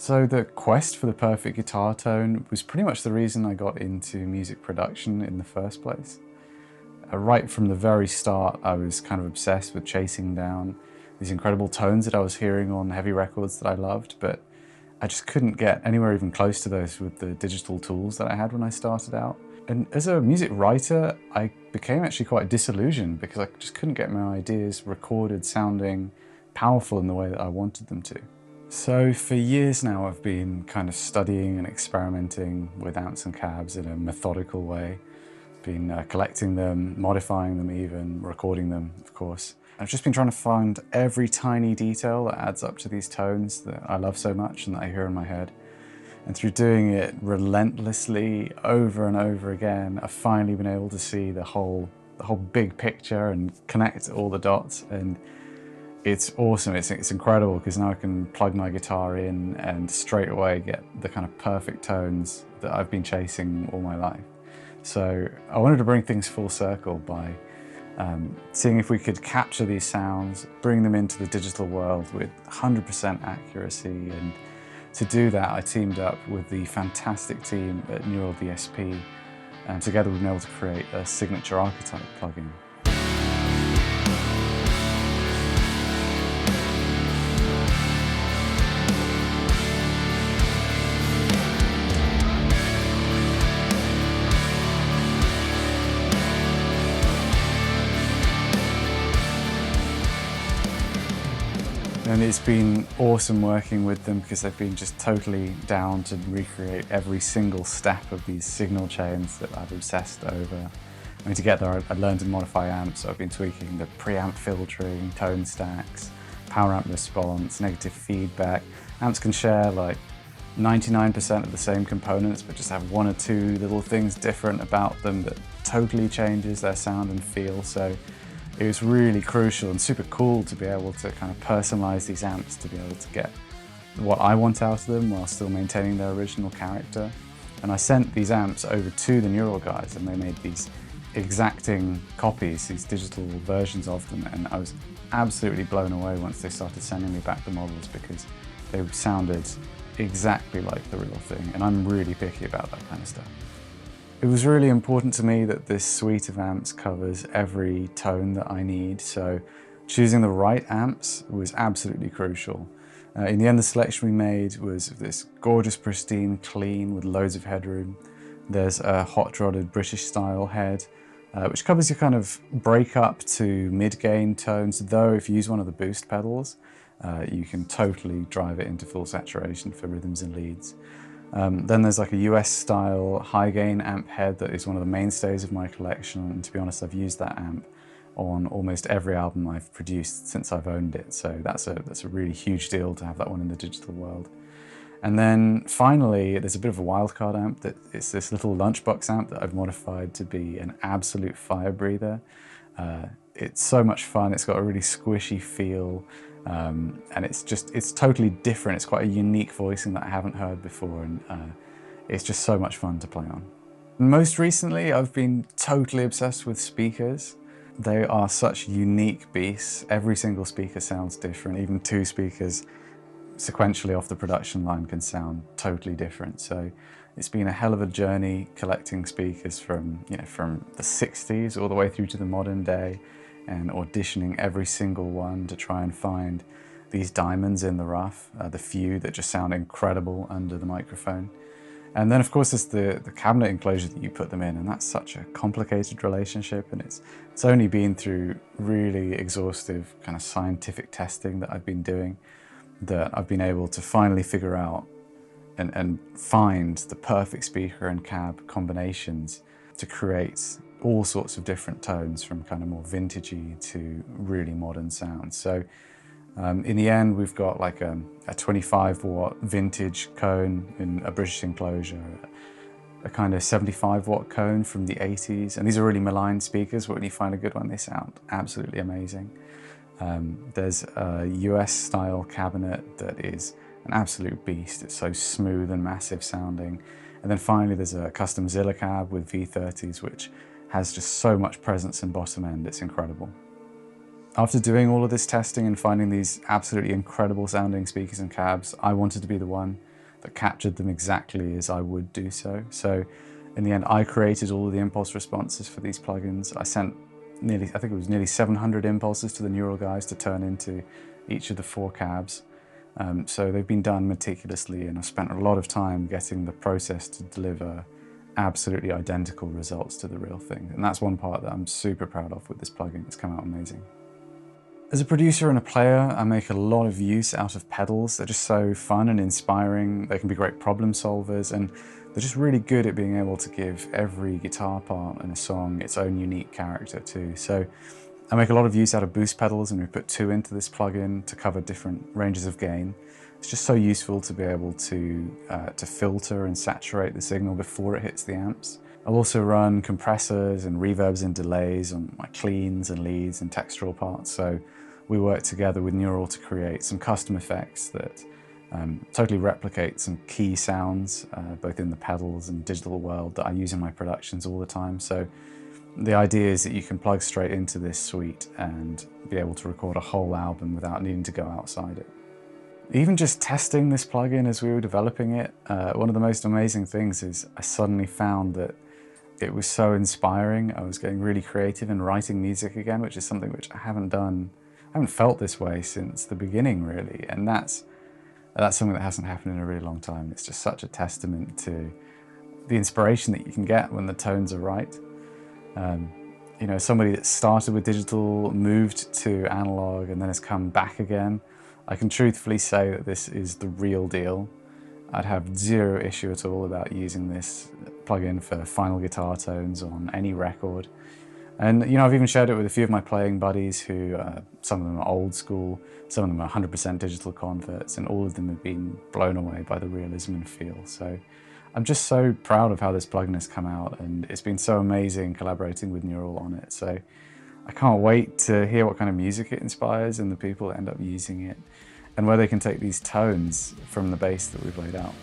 So the quest for the perfect guitar tone was pretty much the reason I got into music production in the first place. Right from the very start, I was kind of obsessed with chasing down these incredible tones that I was hearing on heavy records that I loved, but I just couldn't get anywhere even close to those with the digital tools that I had when I started out. And as a music writer, I became actually quite disillusioned because I just couldn't get my ideas recorded sounding powerful in the way that I wanted them to. So for years now, I've been kind of studying and experimenting with amps and cabs in a methodical way. Been collecting them, modifying them even, recording them, of course. I've just been trying to find every tiny detail that adds up to these tones that I love so much and that I hear in my head. And through doing it relentlessly over and over again, I've finally been able to see the whole big picture and connect all the dots. And it's awesome, it's incredible, because now I can plug my guitar in and straight away get the kind of perfect tones that I've been chasing all my life. So I wanted to bring things full circle by seeing if we could capture these sounds, bring them into the digital world with 100% accuracy. And to do that, I teamed up with the fantastic team at Neural DSP, and together we've been able to create a signature Archetype plugin. And it's been awesome working with them because they've been just totally down to recreate every single step of these signal chains that I've obsessed over. I mean, to get there, I learned to modify amps, so I've been tweaking the preamp filtering, tone stacks, power amp response, negative feedback. Amps can share like 99% of the same components, but just have one or two little things different about them that totally changes their sound and feel. So it was really crucial and super cool to be able to kind of personalize these amps, to be able to get what I want out of them while still maintaining their original character. And I sent these amps over to the Neural guys, and they made these exacting copies, these digital versions of them, and I was absolutely blown away once they started sending me back the models, because they sounded exactly like the real thing, and I'm really picky about that kind of stuff. It was really important to me that this suite of amps covers every tone that I need, so choosing the right amps was absolutely crucial. In the end, the selection we made was this gorgeous, pristine, clean with loads of headroom. There's a hot-rodded British style head, which covers your kind of break up to mid-gain tones, though if you use one of the boost pedals, you can totally drive it into full saturation for rhythms and leads. Then there's like a US style high gain amp head that is one of the mainstays of my collection, and to be honest, I've used that amp on almost every album I've produced since I've owned it, so that's a really huge deal to have that one in the digital world. And then finally, there's a bit of a wildcard amp that it's this little lunchbox amp that I've modified to be an absolute fire breather. It's so much fun, it's got a really squishy feel. And it's totally different. It's quite a unique voicing that I haven't heard before, and it's just so much fun to play on. Most recently, I've been totally obsessed with speakers. They are such unique beasts. Every single speaker sounds different. Even two speakers sequentially off the production line can sound totally different. So it's been a hell of a journey collecting speakers from the 60s all the way through to the modern day, and auditioning every single one to try and find these diamonds in the rough, the few that just sound incredible under the microphone. And then of course there's the cabinet enclosure that you put them in, and that's such a complicated relationship, and it's only been through really exhaustive kind of scientific testing that I've been doing that I've been able to finally figure out and find the perfect speaker and cab combinations to create all sorts of different tones, from kind of more vintagey to really modern sounds. So in the end, we've got like a 25-watt vintage cone in a British enclosure, a kind of 75-watt cone from the 80s. And these are really maligned speakers, but when you find a good one, they sound absolutely amazing. There's a US-style cabinet that is an absolute beast. It's so smooth and massive sounding. And then finally, there's a custom Zilla cab with V30s, which has just so much presence and bottom end, it's incredible. After doing all of this testing and finding these absolutely incredible sounding speakers and cabs, I wanted to be the one that captured them exactly as I would do so. So in the end, I created all of the impulse responses for these plugins. I sent I think it was nearly 700 impulses to the neural guys to turn into each of the 4 cabs. So they've been done meticulously, and I've spent a lot of time getting the process to deliver absolutely identical results to the real thing. And that's one part that I'm super proud of with this plugin. It's come out amazing. As a producer and a player, I make a lot of use out of pedals. They're just so fun and inspiring. They can be great problem solvers, and they're just really good at being able to give every guitar part in a song its own unique character too. So I make a lot of use out of boost pedals, and we put 2 into this plugin to cover different ranges of gain. It's just so useful to be able to filter and saturate the signal before it hits the amps. I'll also run compressors and reverbs and delays on my cleans and leads and textural parts. So we work together with Neural to create some custom effects that totally replicate some key sounds, both in the pedals and digital world, that I use in my productions all the time. So the idea is that you can plug straight into this suite and be able to record a whole album without needing to go outside it. Even just testing this plugin as we were developing it, one of the most amazing things is I suddenly found that it was so inspiring. I was getting really creative and writing music again, which is something which I haven't felt this way since the beginning, really. And that's something that hasn't happened in a really long time. It's just such a testament to the inspiration that you can get when the tones are right. You know, somebody that started with digital, moved to analog, and then has come back again, I can truthfully say that this is the real deal. I'd have zero issue at all about using this plugin for final guitar tones on any record. And you know, I've even shared it with a few of my playing buddies who, some of them are old school, some of them are 100% digital converts, and all of them have been blown away by the realism and feel. So I'm just so proud of how this plugin has come out, and it's been so amazing collaborating with Neural on it. So I can't wait to hear what kind of music it inspires and the people that end up using it, and where they can take these tones from the bass that we've laid out.